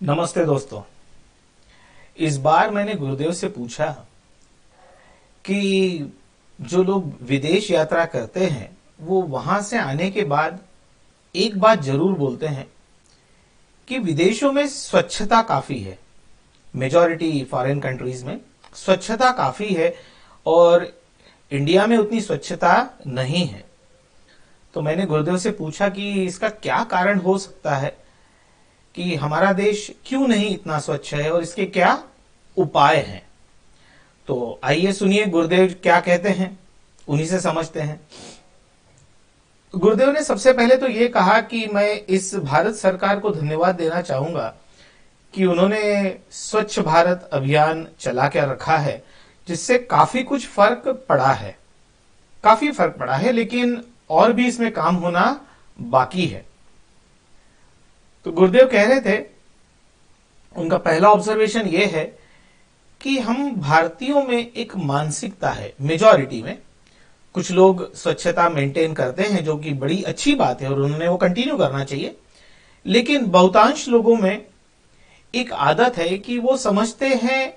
नमस्ते दोस्तों। इस बार मैंने गुरुदेव से पूछा कि जो लोग विदेश यात्रा करते हैं वो वहां से आने के बाद एक बात जरूर बोलते हैं कि विदेशों में स्वच्छता काफी है। मेजॉरिटी फॉरेन कंट्रीज में स्वच्छता काफी है और इंडिया में उतनी स्वच्छता नहीं है। तो मैंने गुरुदेव से पूछा कि इसका क्या कारण हो सकता है, कि हमारा देश क्यों नहीं इतना स्वच्छ है और इसके क्या उपाय हैं। तो आइए सुनिए गुरुदेव क्या कहते हैं, उन्हीं से समझते हैं। गुरुदेव ने सबसे पहले तो ये कहा कि मैं इस भारत सरकार को धन्यवाद देना चाहूंगा कि उन्होंने स्वच्छ भारत अभियान चला के रखा है, जिससे काफी कुछ फर्क पड़ा है। काफी फर्क पड़ा है, लेकिन और भी इसमें काम होना बाकी है। तो गुरुदेव कह रहे थे, उनका पहला ऑब्जर्वेशन ये है कि हम भारतीयों में एक मानसिकता है, मेजॉरिटी में कुछ लोग स्वच्छता मेंटेन करते हैं, जो कि बड़ी अच्छी बात है और उन्होंने वो कंटिन्यू करना चाहिए। लेकिन बहुतांश लोगों में एक आदत है कि वो समझते हैं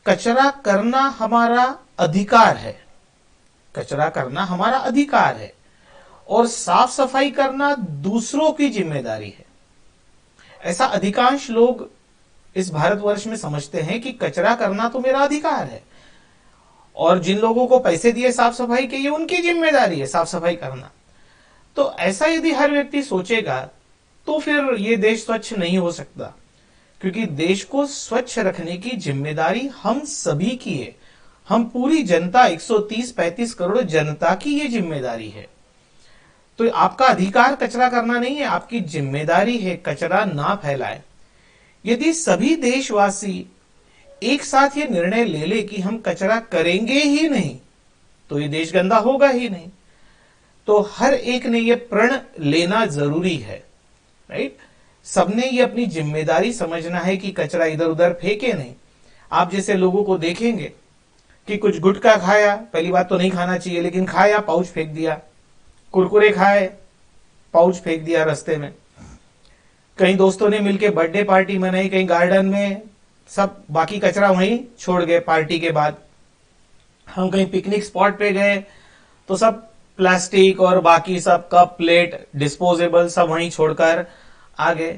कचरा करना हमारा अधिकार है, कचरा करना हमारा अधिकार है और साफ सफाई करना दूसरों की जिम्मेदारी है। ऐसा अधिकांश लोग इस भारतवर्ष में समझते हैं कि कचरा करना तो मेरा अधिकार है और जिन लोगों को पैसे दिए साफ सफाई के, ये उनकी जिम्मेदारी है साफ सफाई करना। तो ऐसा यदि हर व्यक्ति सोचेगा तो फिर ये देश स्वच्छ नहीं हो सकता, क्योंकि देश को स्वच्छ रखने की जिम्मेदारी हम सभी की है। हम पूरी जनता, 130-135 करोड़ जनता की ये जिम्मेदारी है। तो आपका अधिकार कचरा करना नहीं है, आपकी जिम्मेदारी है कचरा ना फैलाए। यदि सभी देशवासी एक साथ ये निर्णय ले ले कि हम कचरा करेंगे ही नहीं, तो ये देश गंदा होगा ही नहीं। तो हर एक ने ये प्रण लेना जरूरी है, राइट। सबने ये अपनी जिम्मेदारी समझना है कि कचरा इधर उधर फेंके नहीं। आप जैसे लोगों को देखेंगे कि कुछ गुटखा खाया, पहली बात तो नहीं खाना चाहिए, लेकिन खाया, पाउच फेंक दिया। कुरकुरे खाए, पाउच फेंक दिया रास्ते में। कई दोस्तों ने मिलकर बर्थडे पार्टी मनाई कहीं गार्डन में, सब बाकी कचरा वहीं छोड़ गए पार्टी के बाद। हम कहीं पिकनिक स्पॉट पे गए तो सब प्लास्टिक और बाकी सब कप प्लेट डिस्पोजेबल सब वहीं छोड़कर आ गए।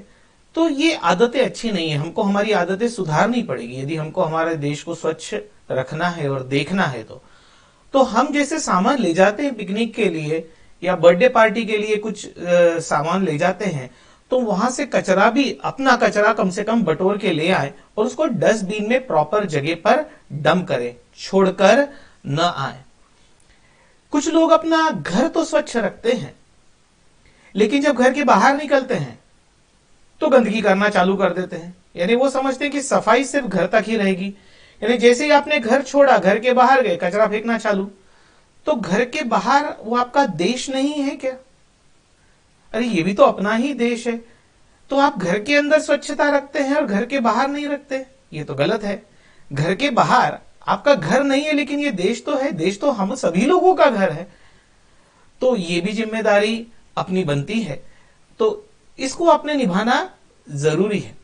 तो ये आदतें अच्छी नहीं है, हमको हमारी आदतें सुधारनी पड़ेगी यदि हमको हमारे देश को स्वच्छ रखना है और देखना है। तो हम जैसे सामान ले जाते हैं पिकनिक के लिए या बर्थडे पार्टी के लिए, कुछ सामान ले जाते हैं, तो वहां से कचरा भी, अपना कचरा कम से कम बटोर के ले आए और उसको डस्टबिन में प्रॉपर जगह पर डंप करें, छोड़कर न आए। कुछ लोग अपना घर तो स्वच्छ रखते हैं, लेकिन जब घर के बाहर निकलते हैं तो गंदगी करना चालू कर देते हैं। यानी वो समझते हैं कि सफाई सिर्फ घर तक ही रहेगी। यानी जैसे ही आपने घर छोड़ा, घर के बाहर गए, कचरा फेंकना चालू। तो घर के बाहर वो आपका देश नहीं है क्या? अरे ये भी तो अपना ही देश है। तो आप घर के अंदर स्वच्छता रखते हैं और घर के बाहर नहीं रखते, ये तो गलत है। घर के बाहर आपका घर नहीं है, लेकिन ये देश तो है, देश तो हम सभी लोगों का घर है। तो ये भी जिम्मेदारी अपनी बनती है, तो इसको आपने निभाना जरूरी है।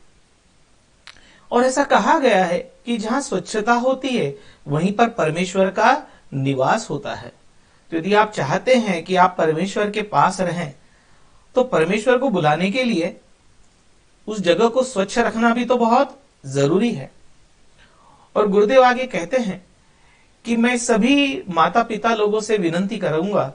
और ऐसा कहा गया है कि जहां स्वच्छता होती है वहीं पर परमेश्वर का निवास होता है। तो यदि आप चाहते हैं कि आप परमेश्वर के पास रहें, तो परमेश्वर को बुलाने के लिए उस जगह को स्वच्छ रखना भी तो बहुत जरूरी है। और गुरुदेव आगे कहते हैं कि मैं सभी माता पिता लोगों से विनती करूंगा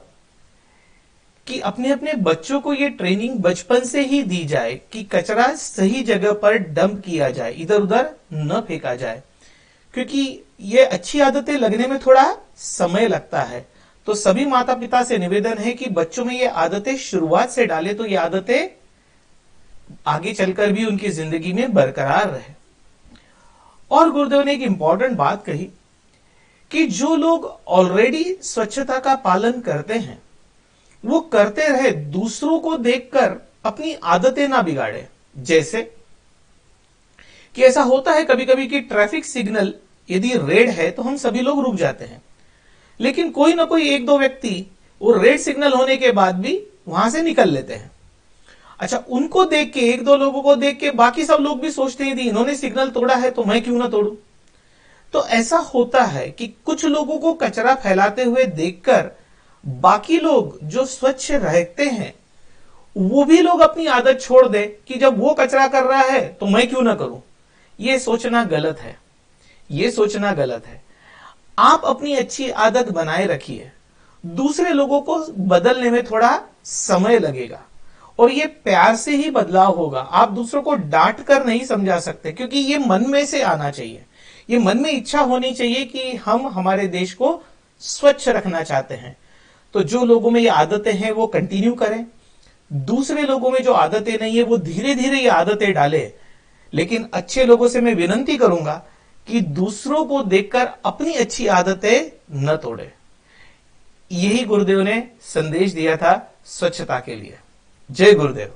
कि अपने अपने बच्चों को ये ट्रेनिंग बचपन से ही दी जाए कि कचरा सही जगह पर डंप किया जाए, इधर उधर न फेंका जाए, क्योंकि ये अच्छी आदतें लगने में थोड़ा समय लगता है। तो सभी माता पिता से निवेदन है कि बच्चों में ये आदतें शुरुआत से डाले, तो ये आदतें आगे चलकर भी उनकी जिंदगी में बरकरार रहे। और गुरुदेव ने एक इंपॉर्टेंट बात कही कि जो लोग ऑलरेडी स्वच्छता का पालन करते हैं वो करते रहे, दूसरों को देखकर अपनी आदतें ना बिगाड़े। जैसे कि ऐसा होता है कभी कभी कि ट्रैफिक सिग्नल यदि रेड है तो हम सभी लोग रुक जाते हैं, लेकिन कोई ना कोई एक दो व्यक्ति वो रेड सिग्नल होने के बाद भी वहां से निकल लेते हैं। अच्छा, उनको देख के, एक दो लोगों को देख के बाकी सब लोग भी सोचते हैं कि इन्होंने सिग्नल तोड़ा है तो मैं क्यों ना तोड़ूं। तो ऐसा होता है कि कुछ लोगों को कचरा फैलाते हुए देखकर बाकी लोग जो स्वच्छ रहते हैं वो भी लोग अपनी आदत छोड़ दे कि जब वो कचरा कर रहा है तो मैं क्यों ना करूं। ये सोचना गलत है, ये सोचना गलत है। आप अपनी अच्छी आदत बनाए रखिए, दूसरे लोगों को बदलने में थोड़ा समय लगेगा और ये प्यार से ही बदलाव होगा। आप दूसरों को डांट कर नहीं समझा सकते, क्योंकि ये मन में से आना चाहिए, ये मन में इच्छा होनी चाहिए कि हम हमारे देश को स्वच्छ रखना चाहते हैं। तो जो लोगों में ये आदतें हैं वो कंटिन्यू करें, दूसरे लोगों में जो आदतें नहीं है वो धीरे धीरे ये आदतें डालें। लेकिन अच्छे लोगों से मैं विनती करूंगा कि दूसरों को देखकर अपनी अच्छी आदतें न तोड़े। यही गुरुदेव ने संदेश दिया था स्वच्छता के लिए। जय गुरुदेव।